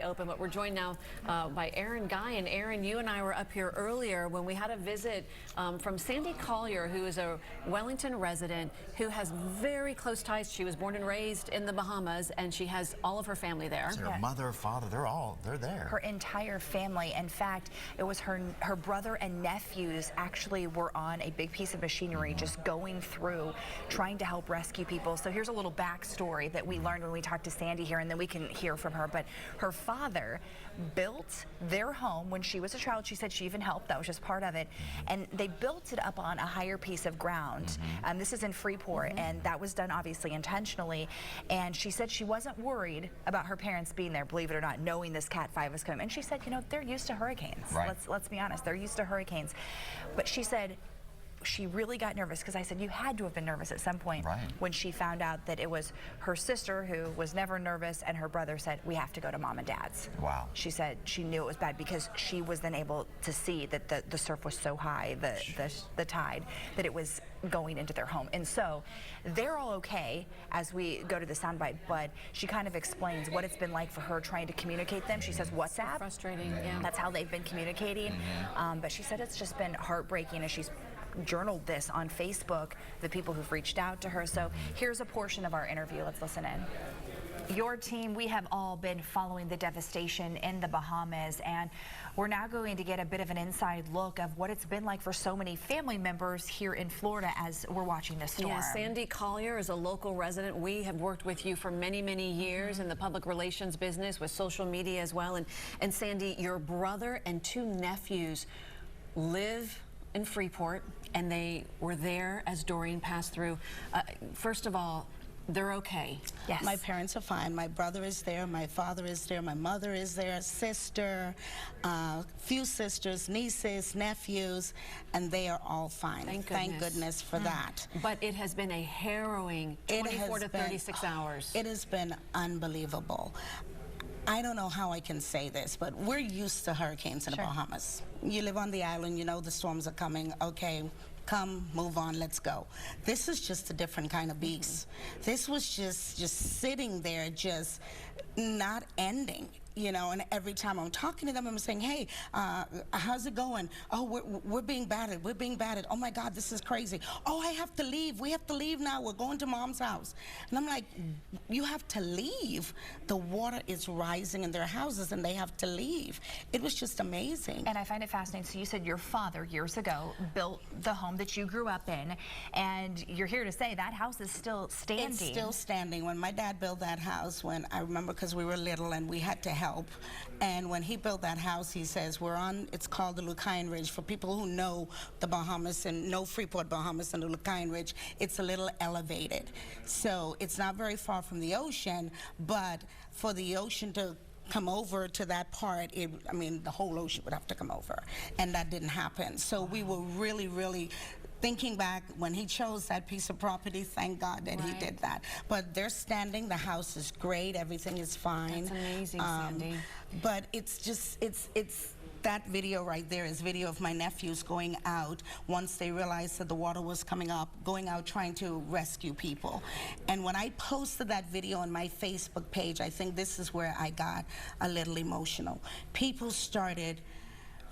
be open, but we're joined now by Aaron Guy. And Aaron, you and I were up here earlier when we had a visit from Sandy Collier, who is a Wellington resident who has very close ties. She was born and raised in the Bahamas, and she has all of her family there. Her mother, father, they're there. Her entire family. In fact, it was her brother and nephews actually were on a big piece of machinery just going through trying to help rescue people. So here's a little backstory that we learned when we talked to Sandy here, and then we can hear from her. But her father built their home when she was a child. She said she even helped. That was just part of it. And they built it up on a higher piece of ground. This is in Freeport, and that was done obviously intentionally. And she said she wasn't worried about her parents being there, believe it or not, knowing this Cat 5 was coming. And she said, you know, they're used to hurricanes. Right. Let's be honest, they're used to hurricanes. But she said she really got nervous, because I said you had to have been nervous at some point when she found out that it was her sister, who was never nervous, and her brother said, we have to go to mom and dad's. Wow. She said she knew it was bad because she was then able to see that the surf was so high, the tide, that it was going into their home. And so they're all okay as we go to the soundbite, but she kind of explains what it's been like for her trying to communicate them. She says WhatsApp. Frustrating, yeah. That's how they've been communicating. But she said it's just been heartbreaking as she's journaled this on Facebook, the people who've reached out to her. So here's a portion of our interview. Let's listen in. Your team, we have all been following the devastation in the Bahamas, and we're now going to get a bit of an inside look of what it's been like for so many family members here in Florida as we're watching this storm. Yeah, Sandy Collier is a local resident. We have worked with you for many, many years in the public relations business with social media as well. And Sandy, your brother and two nephews live in Freeport, and they were there as Dorian passed through. First of all, they're okay. Yes. My parents are fine. My brother is there, my father is there, my mother is there, sister, few sisters, nieces, nephews, and they are all fine. Thank goodness for that. But it has been a harrowing 24 to 36 hours. It has been unbelievable. I don't know how I can say this, but we're used to hurricanes in the Bahamas. You live on the island, you know the storms are coming. Okay, come, move on, let's go. This is just a different kind of beast. This was just sitting there, just not ending. You know, and every time I'm talking to them, I'm saying, hey, how's it going? Oh, we're being battered. We're being battered. Oh, my God, this is crazy. Oh, I have to leave. We have to leave now. We're going to mom's house. And I'm like, you have to leave. The water is rising in their houses, and they have to leave. It was just amazing. And I find it fascinating. So you said your father, years ago, built the home that you grew up in, and you're here to say that house is still standing. It's still standing. When my dad built that house, when I remember, because we were little and we had to help. And when he built that house, he says, it's called the Lucayne Ridge. For people who know the Bahamas and know Freeport, Bahamas, and the Lucayne Ridge, it's a little elevated. So it's not very far from the ocean, but for the ocean to come over to that part, I mean, the whole ocean would have to come over. And that didn't happen. So we were really, really thinking back, when he chose that piece of property, thank God that he did that. But they're standing, the house is great, everything is fine. That's amazing, Sandy. But it's just, that video right there is video of my nephews going out once they realized that the water was coming up, going out trying to rescue people. And when I posted that video on my Facebook page, I think this is where I got a little emotional. People started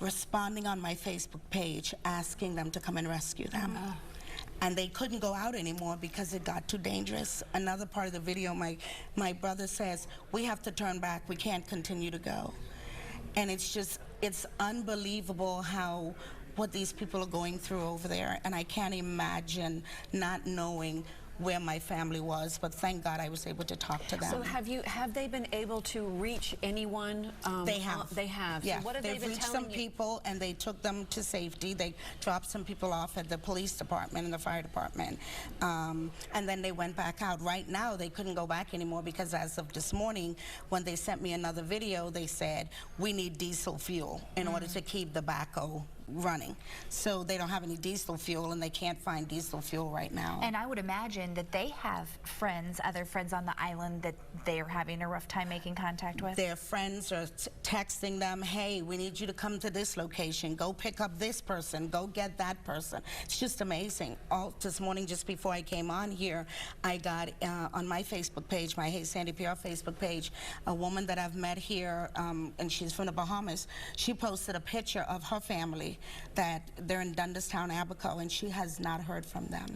responding on my Facebook page, asking them to come and rescue them. And they couldn't go out anymore because it got too dangerous. Another part of the video, my brother says, we have to turn back, we can't continue to go. And it's just, it's unbelievable what these people are going through over there. And I can't imagine not knowing where my family was, but thank God I was able to talk to them. So have they been able to reach anyone? They have. They have. Yeah. So what have they been reached telling some people, and they took them to safety. They dropped some people off at the police department and the fire department, and then they went back out. Right now, they couldn't go back anymore because as of this morning, when they sent me another video, they said, we need diesel fuel in order to keep the backhoe running. So they don't have any diesel fuel, and they can't find diesel fuel right now. And I would imagine that they have friends, other friends on the island that they are having a rough time making contact with. Their friends are texting them, hey, we need you to come to this location, go pick up this person, go get that person. It's just amazing. All this morning, just before I came on here, I got on my Facebook page, my Hey Sandy PR Facebook page, a woman that I've met here, and she's from the Bahamas. She posted a picture of her family that they're in Dundastown, Abaco, and she has not heard from them.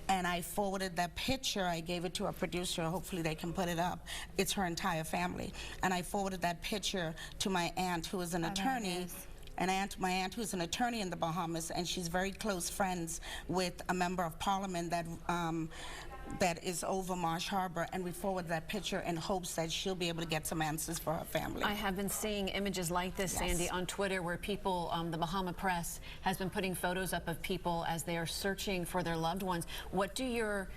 And I forwarded that picture. I gave it to our producer. Hopefully they can put it up. It's her entire family. And I forwarded that picture to my aunt, who is an attorney. My aunt who's an attorney in the Bahamas, and she's very close friends with a member of parliament that is over Marsh Harbor, and we forward that picture in hopes that she'll be able to get some answers for her family. I have been seeing images like this, Sandy, on Twitter, where people, the Bahama Press has been putting photos up of people as they are searching for their loved ones. What do your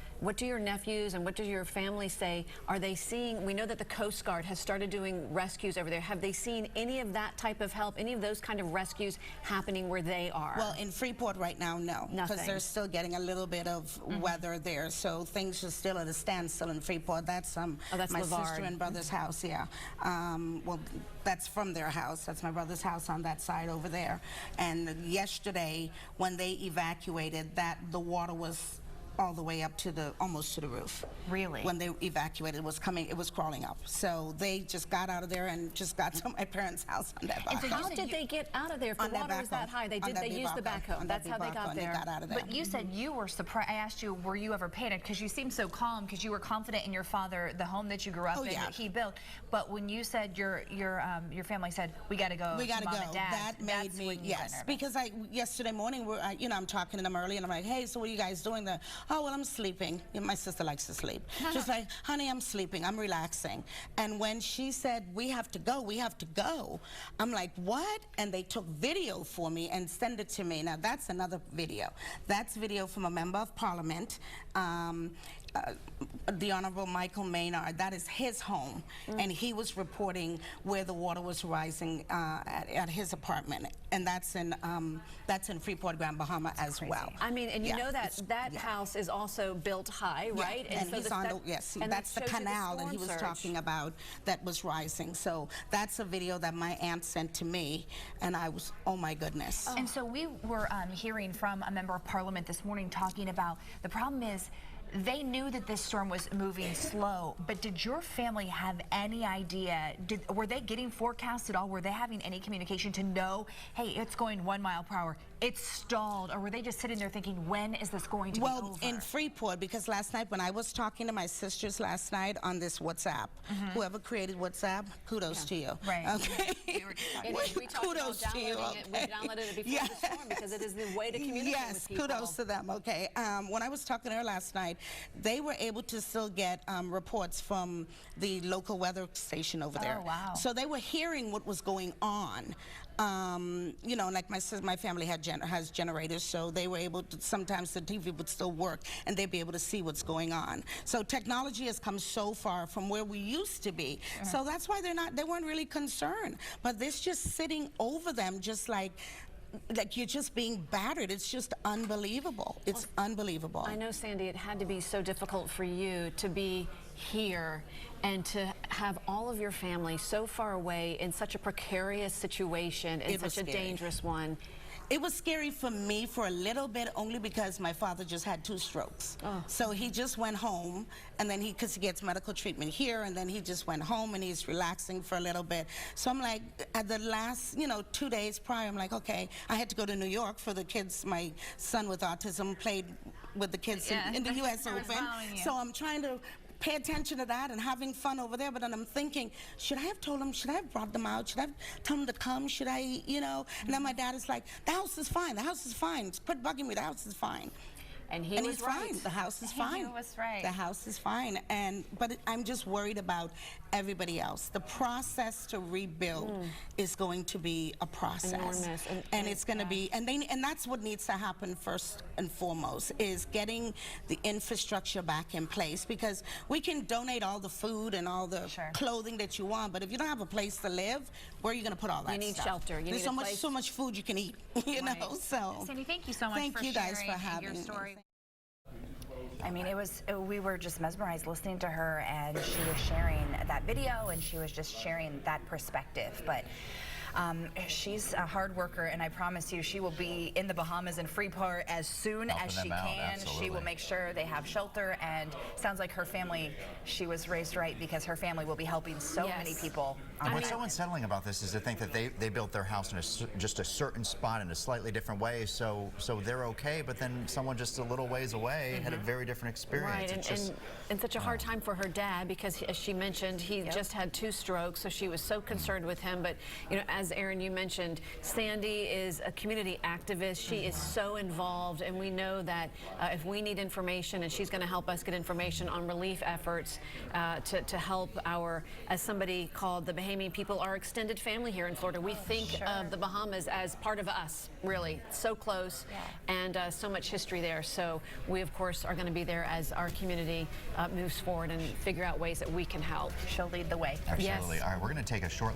nephews and what does your family say? Are they seeing, we know that the Coast Guard has started doing rescues over there. Have they seen any of that type of help, any of those kind of rescues happening where they are? Well, in Freeport right now, no. Because they're still getting a little bit of weather there, so things are still at a standstill in Freeport. That's my sister and brother's house, yeah. Well, that's from their house. That's my brother's house on that side over there. And yesterday, when they evacuated, the water was all the way up to almost to the roof. Really? When they evacuated, it was crawling up. So they just got out of there and just got to my parents' house on that backhoe. So how did they get out of there if the water was that high? They used the backhoe. That's how they got there. They got out of there. But you said you were surprised. I asked you, were you ever panicked? Because you seemed so calm, because you were confident in your father, the home that you grew up in, that he built. But when you said your family said, we got to go, we got to go, that made me, yes. Because yesterday morning, I'm talking to them early, and I'm like, hey, so what are you guys doing there? Oh, well, I'm sleeping. My sister likes to sleep. She's like, honey, I'm sleeping. I'm relaxing. And when she said, we have to go, I'm like, what? And they took video for me and sent it to me. Now, that's another video. That's video from a member of parliament. The Honorable Michael Maynard, that is his home, and he was reporting where the water was rising at his apartment, and that's in Freeport, Grand Bahama as well. I mean, and you know that house is also built high, right? And so he's that's the canal that he was talking about that was rising. So that's a video that my aunt sent to me, and I was, oh my goodness. And so we were hearing from a member of parliament this morning talking about the problem is they knew that this storm was moving slow, but did your family have any idea? Were they getting forecasts at all? Were they having any communication to know, hey, it's going 1 mile per hour, it's stalled? Or were they just sitting there thinking, when is this going to be over? Well, in Freeport, because last night when I was talking to my sisters last night on this WhatsApp, whoever created WhatsApp, kudos to you. Right. Okay. We kudos to you. We downloaded it before the storm because it is the way to communicate with people. Yes, kudos to them. Okay. When I was talking to her last night, they were able to still get reports from the local weather station over there. Oh, wow. So they were hearing what was going on. Like my family has generators, so they were able to, sometimes the TV would still work and they'd be able to see what's going on. So technology has come so far from where we used to be. So that's why they weren't really concerned. But this just sitting over them, just like you're just being battered. It's just unbelievable. It's unbelievable. I know, Sandy, it had to be so difficult for you to be here and to have all of your family so far away in such a precarious situation, in such a dangerous one. It was scary for me for a little bit, only because my father just had 2 strokes. So he just went home, and then because he gets medical treatment here, and then he just went home and he's relaxing for a little bit. So I'm like, at the last, 2 days prior, I'm like, okay, I had to go to New York for the kids. My son with autism played with the kids in the U.S. Open. So I'm trying to pay attention to that and having fun over there, but then I'm thinking, should I have told them, should I have brought them out, should I have told them to come, should I, And then my dad is like, the house is fine, quit bugging me, the house is fine. And and was he's right. fine. The house is fine. He was right. The house is fine. But I'm just worried about everybody else. The process to rebuild is going to be a process. Enormous. And it's going to be, and that's what needs to happen first and foremost, is getting the infrastructure back in place, because we can donate all the food and all the clothing that you want, but if you don't have a place to live, where are you going to put all that You need stuff? shelter. You There's need a place. so much food you can eat, you know, so. Sandy, thank you so much Thank for you guys sharing for having your me. story. I mean, we were just mesmerized listening to her, and she was sharing that video, and she was just sharing that perspective. But she's a hard worker, and I promise you she will be in the Bahamas and Freeport as soon as she can. She will make sure they have shelter, and sounds like her family, she was raised right, because her family will be helping so many people. And what's so unsettling about this is to think that they built their house in just a certain spot in a slightly different way, so they're okay, but then someone just a little ways away had a very different experience. Right, and such a hard time for her dad, because as she mentioned, he just had 2 strokes, so she was so concerned with him. But you know, as Aaron, you mentioned, Sandy is a community activist. She is so involved, and we know that if we need information, and she's going to help us get information on relief efforts to help our, as somebody called the Bahamian people, our extended family here in Florida. We think of the Bahamas as part of us, really, so close, and so much history there. So we, of course, are going to be there as our community moves forward and figure out ways that we can help. She'll lead the way. Absolutely. Yes. All right, we're going to take a short